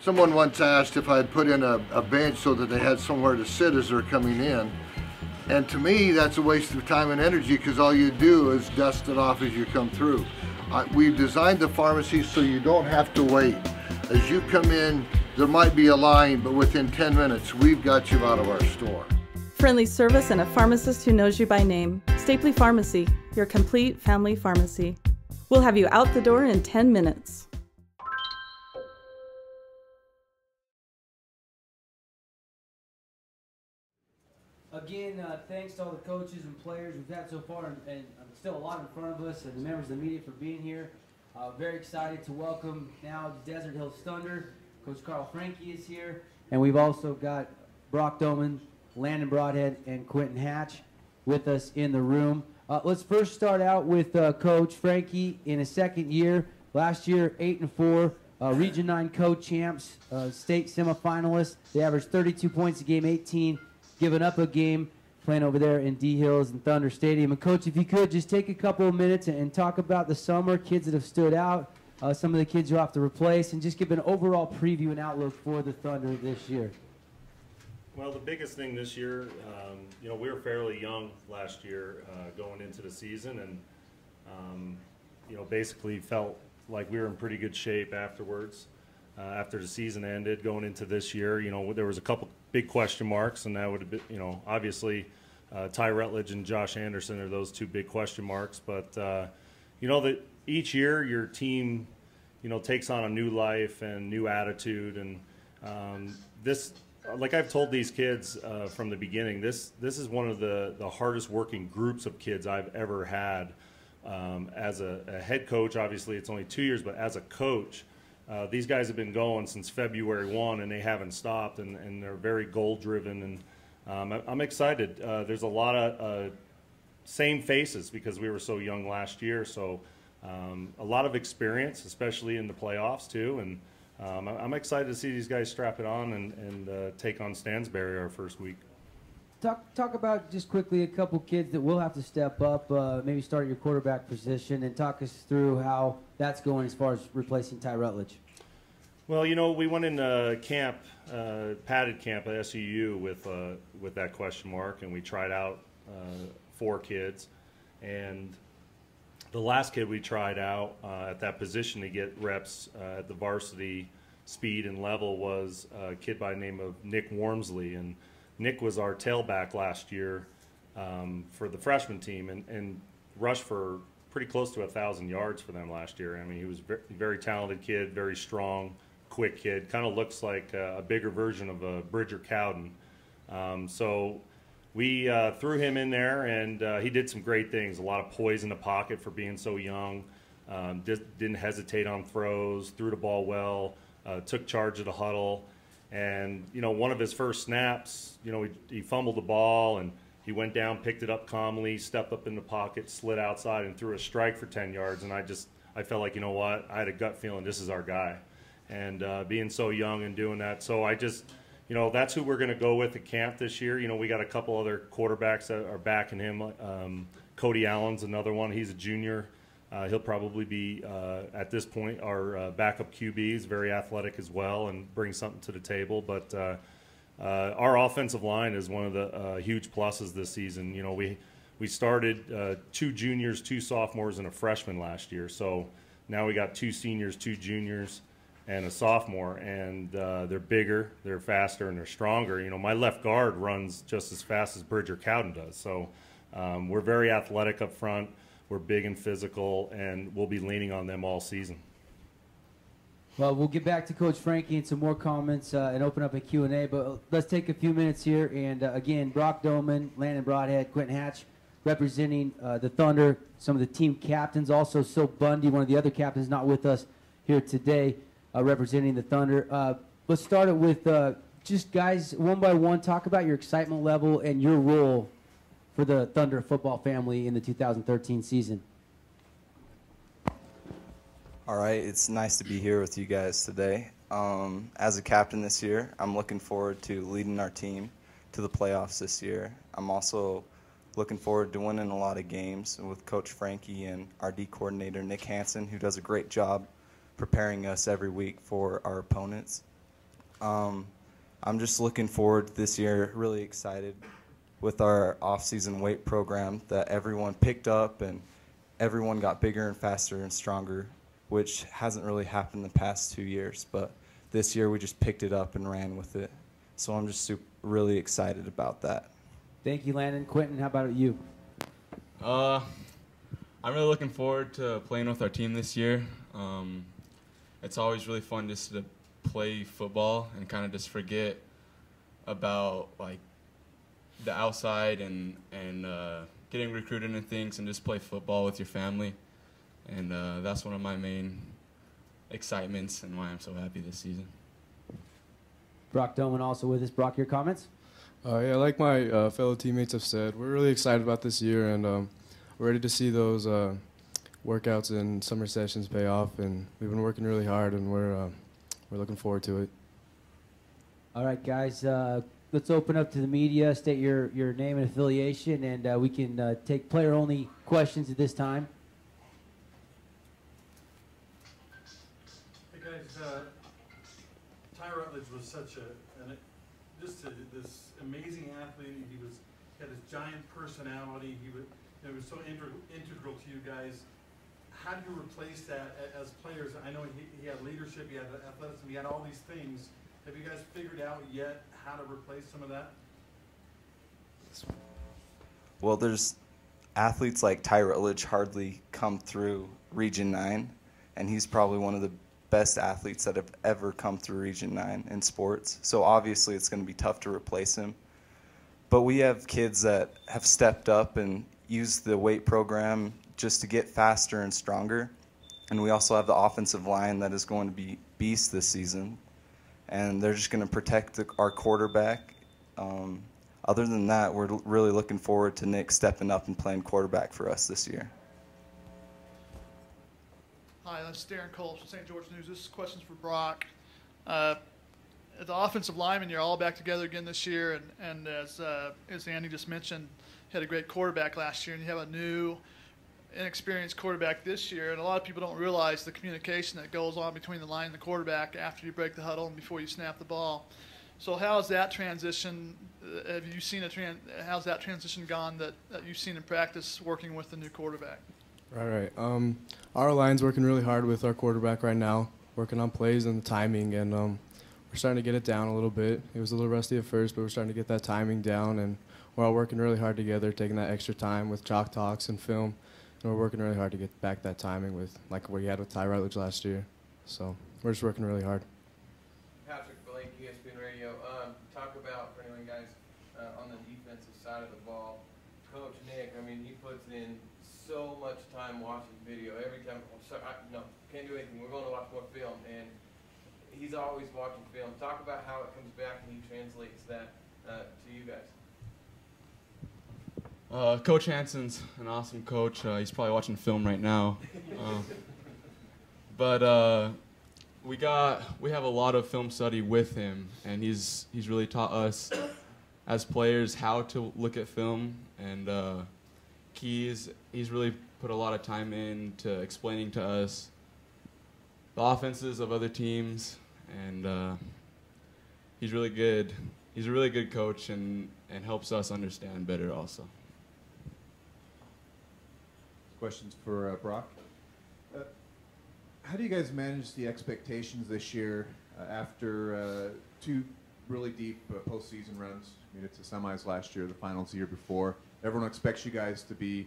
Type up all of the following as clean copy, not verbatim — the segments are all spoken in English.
Someone once asked if I'd put in a bench so that they had somewhere to sit as they're coming in. And to me, that's a waste of time and energy because all you do is dust it off as you come through. We've designed the pharmacy so you don't have to wait. As you come in, there might be a line, but within 10 minutes, we've got you out of our store. Friendly service and a pharmacist who knows you by name. Stapley Pharmacy, your complete family pharmacy. We'll have you out the door in 10 minutes. Again, thanks to all the coaches and players we've had so far, and still a lot in front of us, and the members of the media for being here. Very excited to welcome now the Desert Hills Thunder. Coach Carl Franke is here, and we've also got Brock Doman, Landon Broadhead, and Quentin Hatch with us in the room. Let's first start out with Coach Franke in his second year. Last year, 8-4, Region 9 co-champs, state semifinalists. They averaged 32 points a game, 18 giving up a game, playing over there in D Hills and Thunder Stadium. And Coach, if you could just take a couple of minutes and talk about the summer, kids that have stood out, some of the kids you have to replace, and just give an overall preview and outlook for the Thunder this year. Well, the biggest thing this year, we were fairly young last year going into the season, and basically felt like we were in pretty good shape afterwards. After the season ended, going into this year, there was a couple big question marks, and that would have been, obviously, Ty Rutledge and Josh Anderson are those two big question marks. But that each year your team, takes on a new life and new attitude, and this. Like I've told these kids from the beginning, this is one of the hardest working groups of kids I've ever had. As a head coach, obviously it's only 2 years, but as a coach, these guys have been going since February 1, and they haven't stopped, and they're very goal-driven, and I'm excited. There's a lot of same faces because we were so young last year, so a lot of experience, especially in the playoffs too, and I'm excited to see these guys strap it on and take on Stansbury our first week. Talk about just quickly a couple kids that will have to step up, maybe start at your quarterback position, and talk us through how that's going as far as replacing Ty Rutledge. Well, we went in camp, padded camp at SUU with that question mark, and we tried out 4 kids, and the last kid we tried out at that position to get reps at the varsity speed and level was a kid by the name of Nick Wormsley. And Nick was our tailback last year for the freshman team and rushed for pretty close to 1,000 yards for them last year. I mean, he was a very talented kid, very strong, quick kid. Kind of looks like a bigger version of a Bridger Cowden. So we threw him in there, and he did some great things. A lot of poise in the pocket for being so young. Didn't hesitate on throws, threw the ball well, took charge of the huddle. And, one of his first snaps, he fumbled the ball, and he went down, picked it up calmly, stepped up in the pocket, slid outside, and threw a strike for 10 yards. And I felt like, what? I had a gut feeling this is our guy. And being so young and doing that. So I just – that's who we're going to go with at camp this year. We got a couple other quarterbacks that are backing him. Cody Allen's another one. He's a junior. He'll probably be, at this point, our backup QB. He's very athletic as well and brings something to the table. But our offensive line is one of the huge pluses this season. We started 2 juniors, 2 sophomores, and a freshman last year. So now we got 2 seniors, 2 juniors, and a sophomore, and they're bigger, they're faster, and they're stronger. My left guard runs just as fast as Bridger Cowden does. So we're very athletic up front. We're big and physical, and we'll be leaning on them all season. Well, we'll get back to Coach Franke and some more comments and open up a Q&A, but let's take a few minutes here. And again, Brock Doman, Landon Broadhead, Quentin Hatch representing the Thunder, some of the team captains. Also, Sil Bundy, one of the other captains, not with us here today. Representing the Thunder. Let's start it with just guys, one by one, talk about your excitement level and your role for the Thunder football family in the 2013 season. All right, it's nice to be here with you guys today. As a captain this year, I'm looking forward to leading our team to the playoffs this year. I'm also looking forward to winning a lot of games with Coach Franke and our D coordinator, Nick Hansen, who does a great job preparing us every week for our opponents. I'm just looking forward this year, really excited with our off-season weight program that everyone picked up and everyone got bigger and faster and stronger, which hasn't really happened the past 2 years. But this year we just picked it up and ran with it. So I'm just really excited about that. Thank you, Landon. Quentin, how about you? I'm really looking forward to playing with our team this year. It's always really fun just to play football and kind of just forget about like the outside and getting recruited and things, and just play football with your family. And that's one of my main excitements and why I'm so happy this season. Brock Doman also with us. Brock, your comments? Yeah, like my fellow teammates have said, we're really excited about this year, and we're ready to see those workouts and summer sessions pay off. And we've been working really hard, and we're looking forward to it. All right, guys. Let's open up to the media. State your name and affiliation, and we can take player-only questions at this time. Hey guys, Ty Rutledge was such this amazing athlete. He had this giant personality. It was so integral to you guys. How do you replace that as players? I know he had leadership, he had athleticism, he had all these things. Have you guys figured out yet how to replace some of that? Well, there's athletes like Ty Rutledge hardly come through Region 9, and he's probably one of the best athletes that have ever come through Region 9 in sports. So obviously it's going to be tough to replace him. But we have kids that have stepped up and used the weight program just to get faster and stronger. And we also have the offensive line that is going to be beasts this season. And they're just going to protect our quarterback. Other than that, we're really looking forward to Nick stepping up and playing quarterback for us this year. Hi, that's Darren Cole from St. George News. This question's for Brock. The offensive linemen, you're all back together again this year, and as Andy just mentioned, you had a great quarterback last year, and you have a new, inexperienced quarterback this year, and a lot of people don't realize the communication that goes on between the line and the quarterback after you break the huddle and before you snap the ball. So how's that transition? Have you seen how's that transition gone that you've seen in practice working with the new quarterback? Right. Our line's working really hard with our quarterback right now, working on plays and the timing, and we're starting to get it down a little bit. It was a little rusty at first, but we're starting to get that timing down, and we're all working really hard together, taking that extra time with chalk talks and film, and we're working really hard to get back that timing with like what you had with Ty Rutledge last year. So we're just working really hard. Patrick Blake, ESPN Radio. Talk about, for anyone guys on the defensive side of the ball, Coach Nick, I mean, he puts in so much time watching video. Every time, can't do anything. We're going to watch more film, and he's always watching film. Talk about how it comes back and he translates that to you guys. Coach Hansen's an awesome coach. He's probably watching film right now. But we have a lot of film study with him, and he's really taught us as players how to look at film, and he's really put a lot of time into explaining to us the offenses of other teams, and he's really good. He's a really good coach, and helps us understand better also. Questions for Brock? How do you guys manage the expectations this year after two really deep postseason runs? I mean, it's the semis last year, the finals the year before. Everyone expects you guys to be,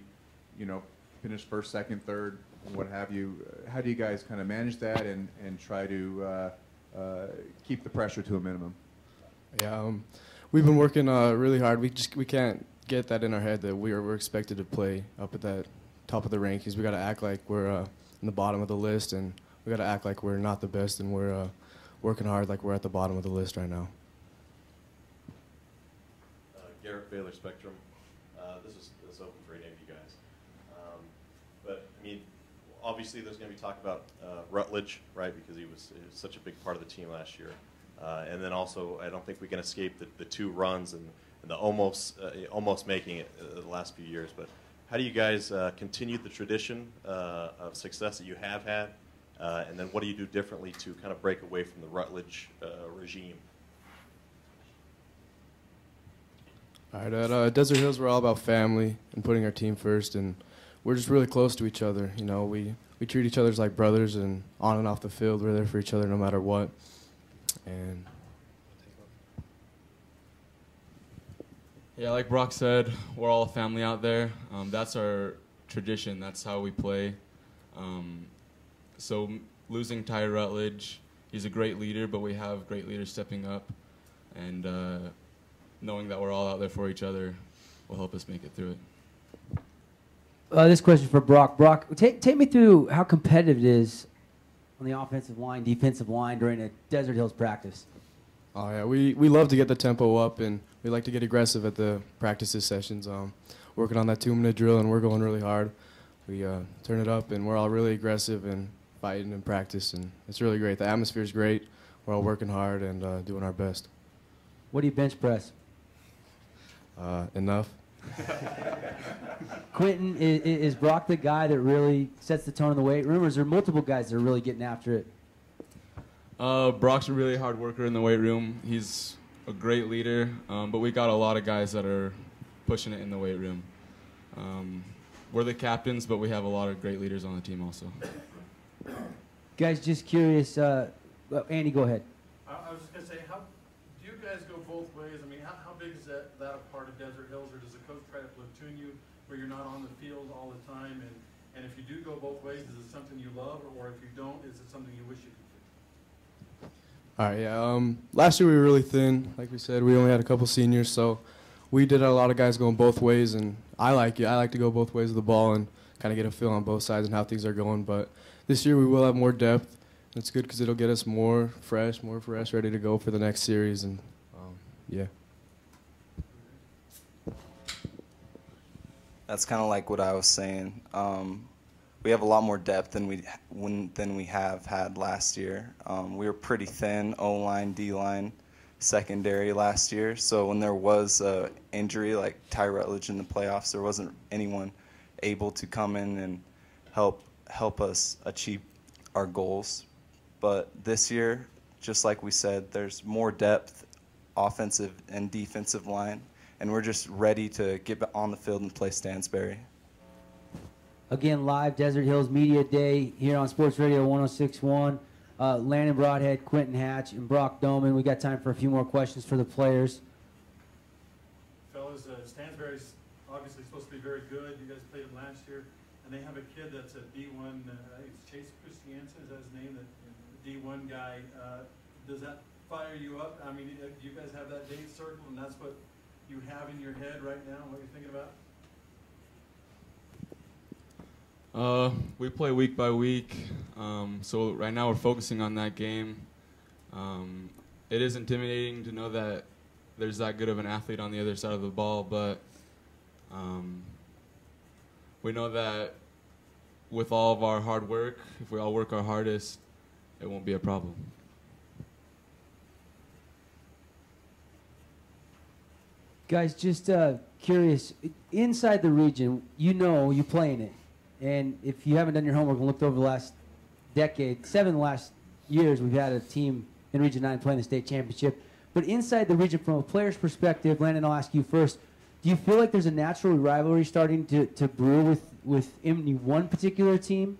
finish first, second, third, and what have you. How do you guys kind of manage that and try to keep the pressure to a minimum? Yeah, we've been working really hard. We can't get that in our head that we're expected to play up at that top of the rankings. We got to act like we're in the bottom of the list, and we got to act like we're not the best, and we're working hard like we're at the bottom of the list right now. Garrett Baylor, Spectrum. This is open for any of you guys. But I mean, obviously there's going to be talk about Rutledge, right? Because he was such a big part of the team last year. And then also, I don't think we can escape the two runs and the almost making it the last few years. But how do you guys continue the tradition of success that you have had And then what do you do differently to kind of break away from the Rutledge regime? All right, at Desert Hills, we're all about family and putting our team first, and we're just really close to each other. You know, we treat each other as like brothers, and on and off the field, we're there for each other no matter what. And yeah, like Brock said, we're all a family out there. That's our tradition. That's how we play. So losing Ty Rutledge, he's a great leader, but we have great leaders stepping up, and knowing that we're all out there for each other will help us make it through it. This question for Brock. Brock, take me through how competitive it is on the offensive line, defensive line during a Desert Hills practice. Oh yeah, we love to get the tempo up, and we like to get aggressive at the practices sessions. Working on that 2-minute drill, and we're going really hard. We turn it up, and we're all really aggressive and fighting in practice, and it's really great. The atmosphere is great. We're all working hard and doing our best. What do you bench press? Enough. Quentin, is Brock the guy that really sets the tone in the weight room, or is there multiple guys that are really getting after it? Brock's a really hard worker in the weight room. He's a great leader, but we got a lot of guys that are pushing it in the weight room. We're the captains, but we have a lot of great leaders on the team also. Guys, just curious. Andy, go ahead. I was just going to say, how do you guys go both ways? I mean, how big is that a part of Desert Hills, or does the coach try to platoon you where you're not on the field all the time? And if you do go both ways, is it something you love, or if you don't, is it something you wish you could do? All right, yeah. Last year we were really thin. Like we said, we only had a couple seniors, so we did a lot of guys going both ways, and I like it. I like to go both ways of the ball and kind of get a feel on both sides and how things are going. But this year we will have more depth. It's good because it'll get us more fresh, ready to go for the next series, and yeah. That's kind of like what I was saying. We have a lot more depth than we have had last year. We were pretty thin, O-line, D-line, secondary last year. So when there was an injury like Ty Rutledge in the playoffs, there wasn't anyone able to come in and help us achieve our goals. But this year, just like we said, there's more depth, offensive and defensive line, and we're just ready to get on the field and play Stansbury. Again, live Desert Hills Media Day here on Sports Radio 106.1. Landon Broadhead, Quentin Hatch, and Brock Doman. We got time for a few more questions for the players. Fellas, Stansbury's obviously supposed to be very good. You guys played him last year, and they have a kid that's a D1. It's Chase Christiansen, is that his name? That D1 guy. Does that fire you up? I mean, do you guys have that date circled, and that's what you have in your head right now, what you're thinking about? We play week by week, so right now we're focusing on that game. It is intimidating to know that there's that good of an athlete on the other side of the ball, but we know that with all of our hard work, if we all work our hardest, it won't be a problem. Guys, just curious, inside the region, you play in it. And if you haven't done your homework and looked over the last decade, 7 last years, we've had a team in Region 9 playing the state championship. But inside the region, from a player's perspective, Landon, I'll ask you first, do you feel like there's a natural rivalry starting to brew with any one particular team?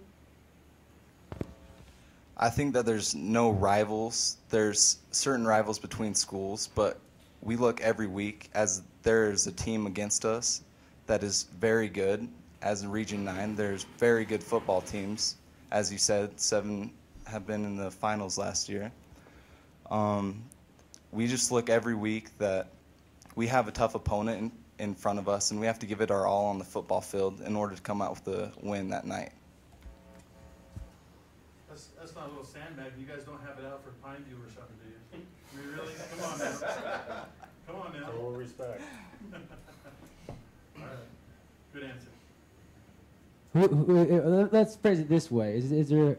I think that there's no rivals. There's certain rivals between schools, but we look every week as there's a team against us that is very good. As in Region 9, there's very good football teams. As you said, 7 have been in the finals last year. We just look every week that we have a tough opponent in front of us, and we have to give it our all on the football field in order to come out with a win that night. That's not a little sandbag. You guys don't have it out for Pineview or something, do you? I mean, really? Come on now. Come on now. Full respect. All right. Good answer. Let's phrase it this way. Is there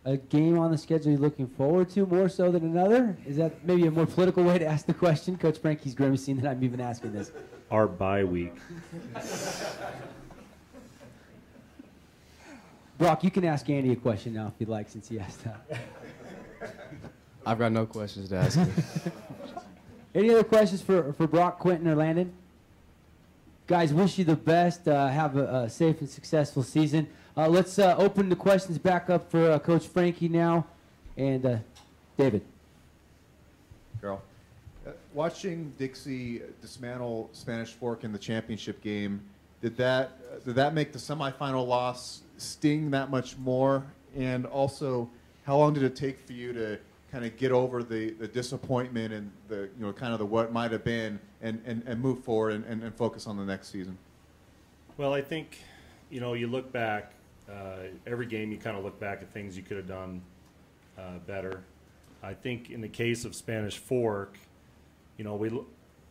a game on the schedule you're looking forward to more so than another? Is that maybe a more political way to ask the question? Coach Frankie's grimacing that I'm even asking this. Our bye week. Brock, you can ask Andy a question now if you'd like, since he asked that. I've got no questions to ask you. Any other questions for Brock, Quentin, or Landon? Guys, wish you the best. Have a safe and successful season. Let's open the questions back up for Coach Frankie now. And David. Carl. Watching Dixie dismantle Spanish Fork in the championship game, did that make the semifinal loss sting that much more? And also, how long did it take for you to kind of get over the disappointment and the kind of the what might have been and move forward and focus on the next season? Well, I think you look back every game. You kind of look back at things you could have done better. I think in the case of Spanish Fork,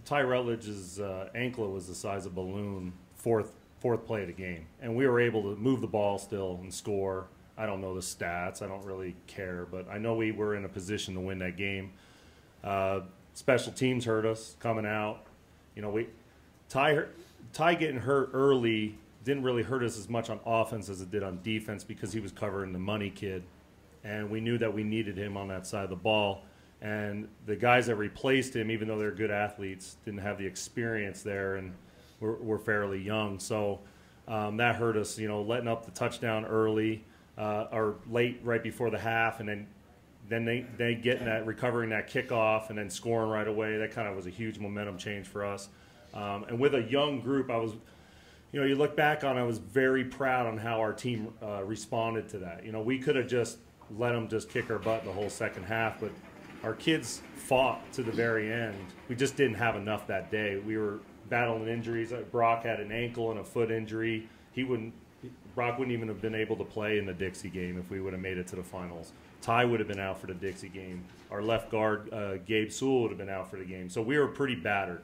Ty Rutledge's ankle was the size of a balloon. Fourth play of the game, and we were able to move the ball still and score. I don't know the stats. I don't really care, but I know we were in a position to win that game. Special teams hurt us coming out. Ty getting hurt early didn't really hurt us as much on offense as it did on defense because he was covering the money kid, and we knew that we needed him on that side of the ball. And the guys that replaced him, even though they're good athletes, didn't have the experience there, and we're fairly young. So that hurt us, letting up the touchdown early. Or late, right before the half, and then they getting that, recovering that kickoff, and then scoring right away. That kind of was a huge momentum change for us. And with a young group, I was, you look back on, I was very proud on how our team responded to that. We could have just let them just kick our butt the whole second half, but our kids fought to the very end. We just didn't have enough that day. We were battling injuries. Brock had an ankle and a foot injury. Brock wouldn't even have been able to play in the Dixie game if we would have made it to the finals. Ty would have been out for the Dixie game. Our left guard, Gabe Sewell, would have been out for the game. So we were pretty battered.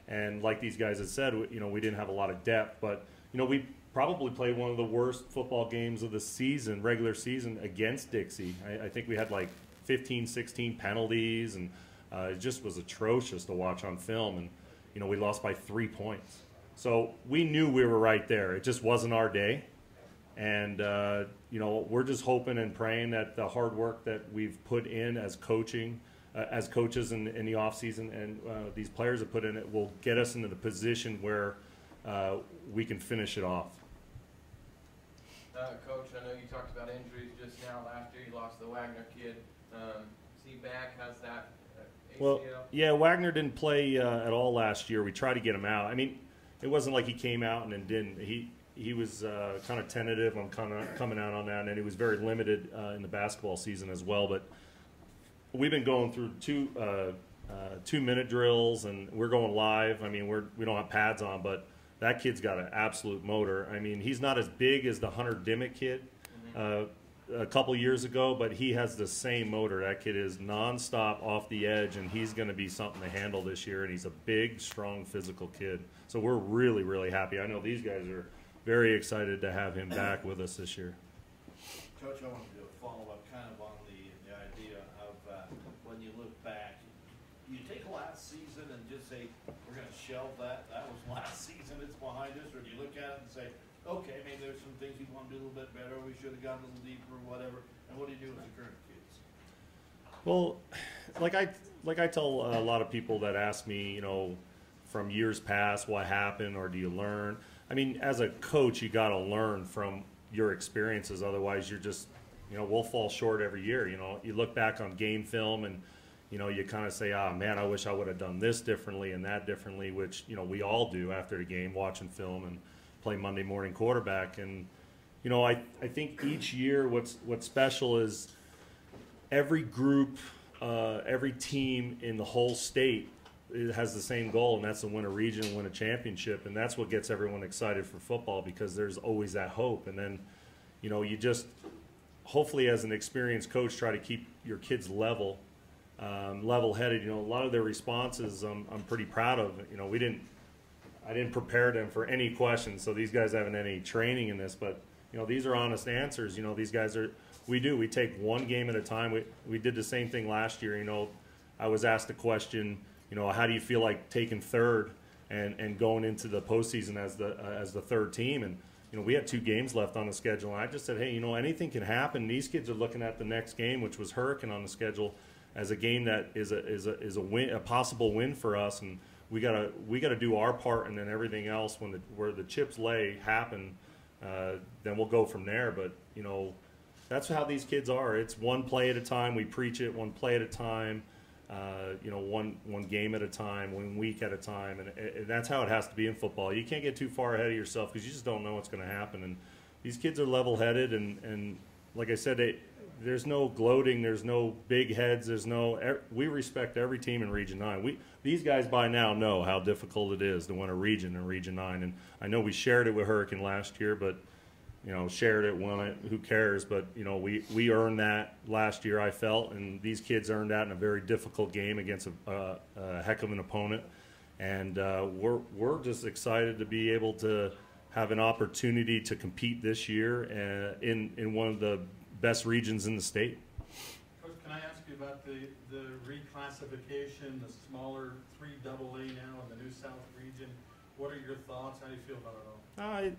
And like these guys had said, we didn't have a lot of depth. But, we probably played one of the worst football games of the season, regular season, against Dixie. I think we had like 15, 16 penalties, and it just was atrocious to watch on film. And, we lost by 3 points. So we knew we were right there. It just wasn't our day. And, we're just hoping and praying that the hard work that we've put in as coaches in the offseason and these players have put in it will get us into the position where we can finish it off. Coach, I know you talked about injuries just now. Last year you lost the Wagner kid. Is he back? How's that? ACL? Well, yeah, Wagner didn't play at all last year. We tried to get him out. I mean, it wasn't like he came out and then didn't. He was kind of tentative on coming out on that, and he was very limited in the basketball season as well. But we've been going through two-minute drills, and we're going live. I mean, we don't have pads on, but that kid's got an absolute motor. I mean, he's not as big as the Hunter Dimmick kid a couple years ago, but he has the same motor. That kid is nonstop off the edge, and he's going to be something to handle this year. And he's a big, strong, physical kid. So we're really, really happy. I know these guys are very excited to have him back with us this year. Coach, I want to do a follow-up kind of on the idea of when you look back, you take last season and just say, we're going to shelve that. That was last season. It's behind us. Or do you look at it and say, okay, maybe there's some things you want to do a little bit better. We should have gone a little deeper or whatever. And what do you do with the current kids? Well, like I tell a lot of people that ask me, from years past, what happened or do you learn? I mean, as a coach, you got to learn from your experiences. Otherwise, you're just, we'll fall short every year. You look back on game film and, you kind of say, man, I wish I would have done this differently and that differently, which, we all do after the game, watching film and play Monday morning quarterback. And, I think each year what's special is every group, every team in the whole state it has the same goal, and that's to win a region and win a championship. And that's what gets everyone excited for football because there's always that hope. And then, you just hopefully as an experienced coach try to keep your kids level-headed. A lot of their responses I'm pretty proud of. I didn't prepare them for any questions, so these guys haven't any training in this. But, these are honest answers. These guys we take one game at a time. We did the same thing last year. I was asked a question, how do you feel like taking third and going into the postseason as the third team? And you know, we had 2 games left on the schedule, and I just said, hey, you know, anything can happen. These kids are looking at the next game, which was Hurricane on the schedule, as a game that is a win, a possible win for us, and we gotta do our part, and then everything else where the chips lay happen, then we'll go from there. But you know, that's how these kids are. It's one play at a time. We preach it, one play at a time. You know, one game at a time, 1 week at a time, and that's how it has to be in football. You can't get too far ahead of yourself because you just don't know what's going to happen. And these kids are level-headed, and like I said, there's no gloating, there's no big heads, we respect every team in Region 9. These guys by now know how difficult it is to win a region in Region 9, and I know we shared it with Hurricane last year, but you know, shared it, won it, who cares? But you know, we earned that last year, I felt, and these kids earned that in a very difficult game against a heck of an opponent, and we're just excited to be able to have an opportunity to compete this year in one of the best regions in the state. Coach, can I ask you about the reclassification, the smaller 3AA now in the New South region? What are your thoughts? How do you feel about it all?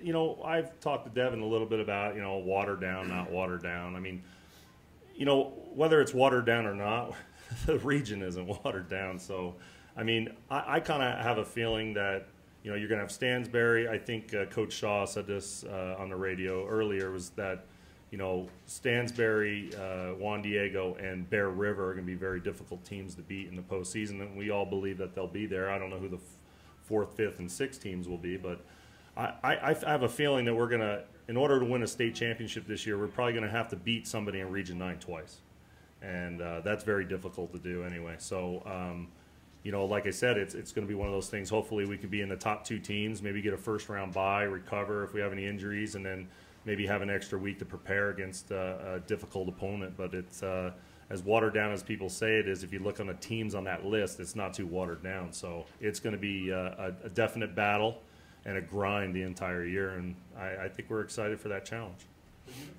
You know, I've talked to Devin a little bit about, you know, watered down, not watered down. I mean, you know, whether it's watered down or not, the region isn't watered down. So, I mean, I kind of have a feeling that, you know, you're going to have Stansbury. I think Coach Shaw said this on the radio earlier, was that, you know, Stansbury, Juan Diego, and Bear River are going to be very difficult teams to beat in the postseason, and we all believe that they'll be there. I don't know who the 4th, 5th, and 6th teams will be, but I have a feeling that we're going to, in order to win a state championship this year, we're probably going to have to beat somebody in Region 9 twice, and that's very difficult to do anyway. So, you know, like I said, it's going to be one of those things. Hopefully we can be in the top 2 teams, maybe get a first-round bye, recover if we have any injuries, and then maybe have an extra week to prepare against a difficult opponent. But it's as watered down as people say it is. If you look on the teams on that list, it's not too watered down. So it's going to be a definite battle and a grind the entire year, and I think we're excited for that challenge.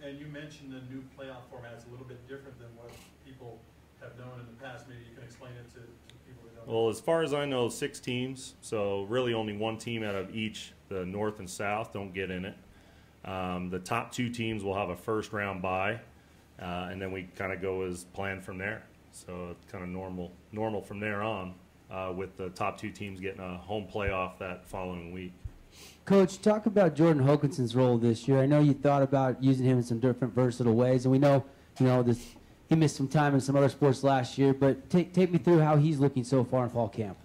And you mentioned the new playoff format is a little bit different than what people have known in the past. Maybe you can explain it to people who don't know. Well, as far as I know, 6 teams, so really only 1 team out of each, the North and South, don't get in it. The top 2 teams will have a first-round bye, and then we kind of go as planned from there. So it's kind of normal from there on, with the top 2 teams getting a home playoff that following week. Coach, talk about Jordan Hokinson's role this year. I know you thought about using him in some different versatile ways, and we know, you know, he missed some time in some other sports last year, but take me through how he's looking so far in fall camp.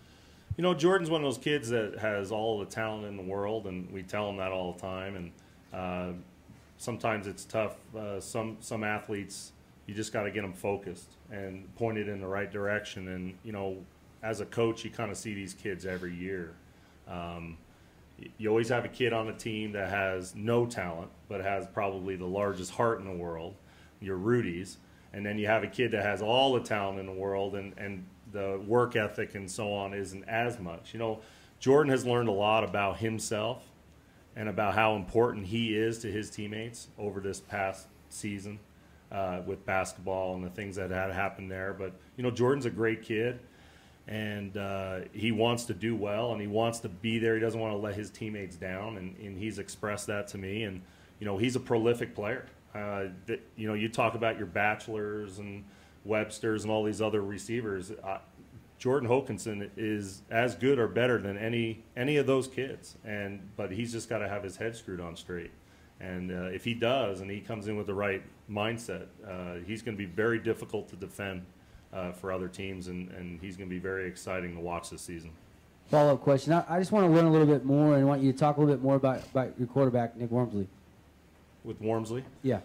You know, Jordan's one of those kids that has all the talent in the world, and we tell him that all the time, and sometimes it's tough. Some athletes, you just got to get them focused and pointed in the right direction, and, you know, as a coach, you kind of see these kids every year. You always have a kid on a team that has no talent, but has probably the largest heart in the world, your Rudies. And then you have a kid that has all the talent in the world, and the work ethic and so on isn't as much. You know, Jordan has learned a lot about himself and about how important he is to his teammates over this past season with basketball and the things that had happened there. But, you know, Jordan's a great kid. And he wants to do well, and he wants to be there. He doesn't want to let his teammates down, and he's expressed that to me. And, you know, he's a prolific player. You know, you talk about your Batchelors and Websters and all these other receivers. Jordan Hokinson is as good or better than any of those kids. But he's just got to have his head screwed on straight. And if he does, and he comes in with the right mindset, he's going to be very difficult to defend for other teams, and he's going to be very exciting to watch this season. Follow-up question. I just want to learn a little bit more, and want you to talk a little bit more about your quarterback, Nick Wormsley. With Wormsley? Yeah.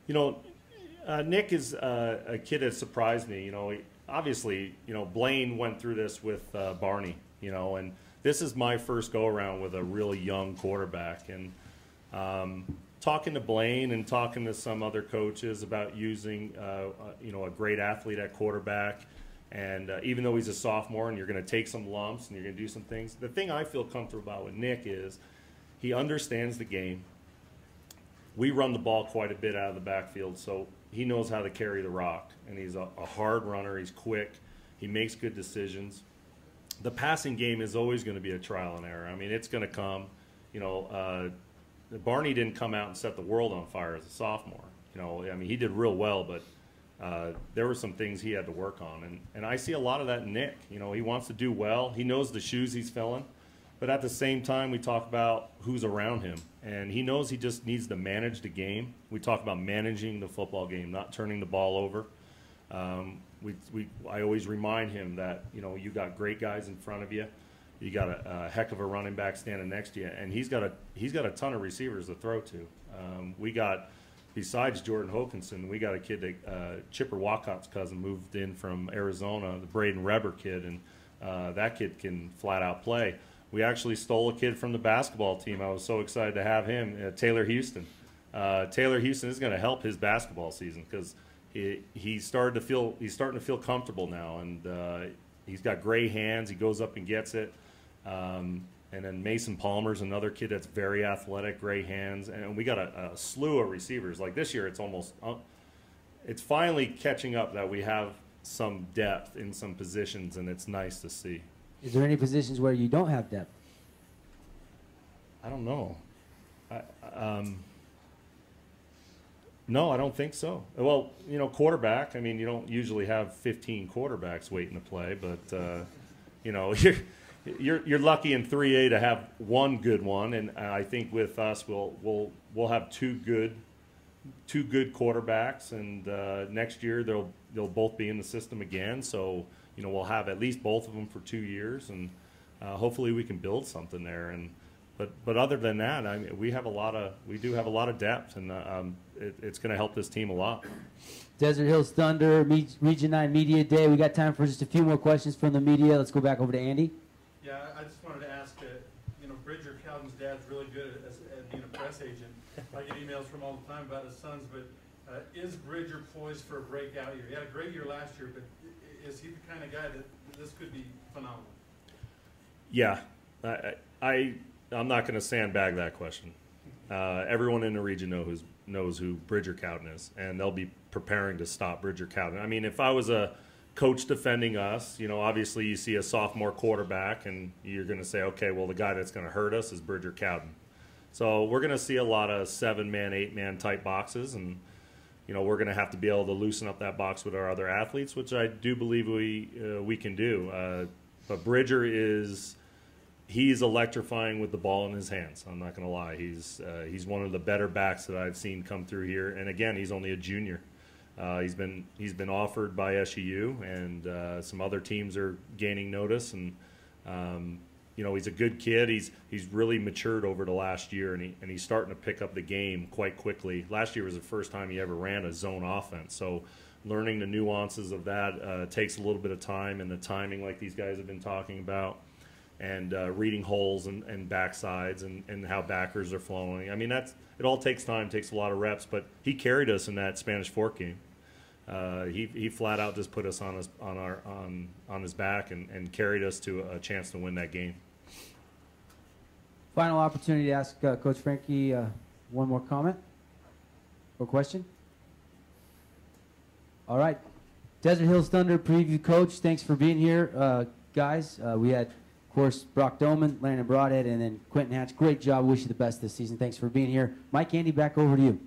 You know, Nick is a kid that surprised me. You know, obviously, you know, Blaine went through this with Barney, you know, and this is my first go-around with a really young quarterback. And talking to Blaine and talking to some other coaches about using, you know, a great athlete at quarterback, and even though he's a sophomore and you're going to take some lumps and you're going to do some things, the thing I feel comfortable about with Nick is he understands the game. We run the ball quite a bit out of the backfield, so he knows how to carry the rock, and he's a hard runner. He's quick. He makes good decisions. The passing game is always going to be a trial and error. I mean, it's going to come. You know, Barney didn't come out and set the world on fire as a sophomore. You know, I mean, he did real well, but there were some things he had to work on. And I see a lot of that in Nick. You know, he wants to do well. He knows the shoes he's filling. But at the same time, we talk about who's around him. And he knows he just needs to manage the game. We talk about managing the football game, not turning the ball over. I always remind him that, you know, you got great guys in front of you. You got a heck of a running back standing next to you. And he's got a ton of receivers to throw to. We got, besides Jordan Hokinson, we got a kid that Chipper Walcott's cousin moved in from Arizona, the Braden Reber kid, and that kid can flat out play. We actually stole a kid from the basketball team. I was so excited to have him, Taylor Houston. Taylor Houston is going to help his basketball season because he's starting to feel comfortable now, and he's got great hands. He goes up and gets it. And then Mason Palmer's another kid that's very athletic, great hands, and we got a slew of receivers. Like this year, it's almost it's finally catching up that we have some depth in some positions, and it's nice to see. Is there any positions where you don't have depth? I don't know. No, I don't think so. Well, you know, quarterback, I mean, you don't usually have 15 quarterbacks waiting to play, but, you know, you're lucky in 3A to have one good one, and I think with us, we'll have two good quarterbacks, and next year they'll both be in the system again, so, you know, we'll have at least both of them for 2 years, and hopefully we can build something there. And but other than that, I mean, we do have a lot of depth, and it's going to help this team a lot. Desert Hills Thunder Region 9 Media Day. We got time for just a few more questions from the media. Let's go back over to Andy. Yeah, I just wanted to ask, you know, Bridger Cowden's dad's really good at being a press agent. I get emails from all the time about his sons, but is Bridger poised for a breakout year? He had a great year last year, but is he the kind of guy that this could be phenomenal? Yeah, I'm not going to sandbag that question. Everyone in the region knows who Bridger Cowden is, and they'll be preparing to stop Bridger Cowden. I mean, if I was a coach defending us, you know, obviously you see a sophomore quarterback, and you're going to say, okay, well, the guy that's going to hurt us is Bridger Cowden. So we're going to see a lot of 7-man, 8-man type boxes, and you know, we're going to have to be able to loosen up that box with our other athletes, which I do believe we can do. But Bridger he's electrifying with the ball in his hands. I'm not going to lie. He's one of the better backs that I've seen come through here. And again, he's only a junior. He's been offered by SUU, and some other teams are gaining notice. And you know, he's a good kid. He's really matured over the last year, and he's starting to pick up the game quite quickly. Last year was the first time he ever ran a zone offense. So learning the nuances of that takes a little bit of time, and the timing, like these guys have been talking about, and reading holes and backsides and how backers are flowing. I mean, it all takes time, takes a lot of reps. But he carried us in that Spanish Fork game. He flat out just put us on his back and carried us to a chance to win that game. Final opportunity to ask Coach Frankie one more comment or question. All right, Desert Hills Thunder preview coach. Thanks for being here, guys. We had, of course, Brock Doman, Landon Broadhead, and then Quentin Hatch. Great job. Wish you the best this season. Thanks for being here. Mike, Andy, back over to you.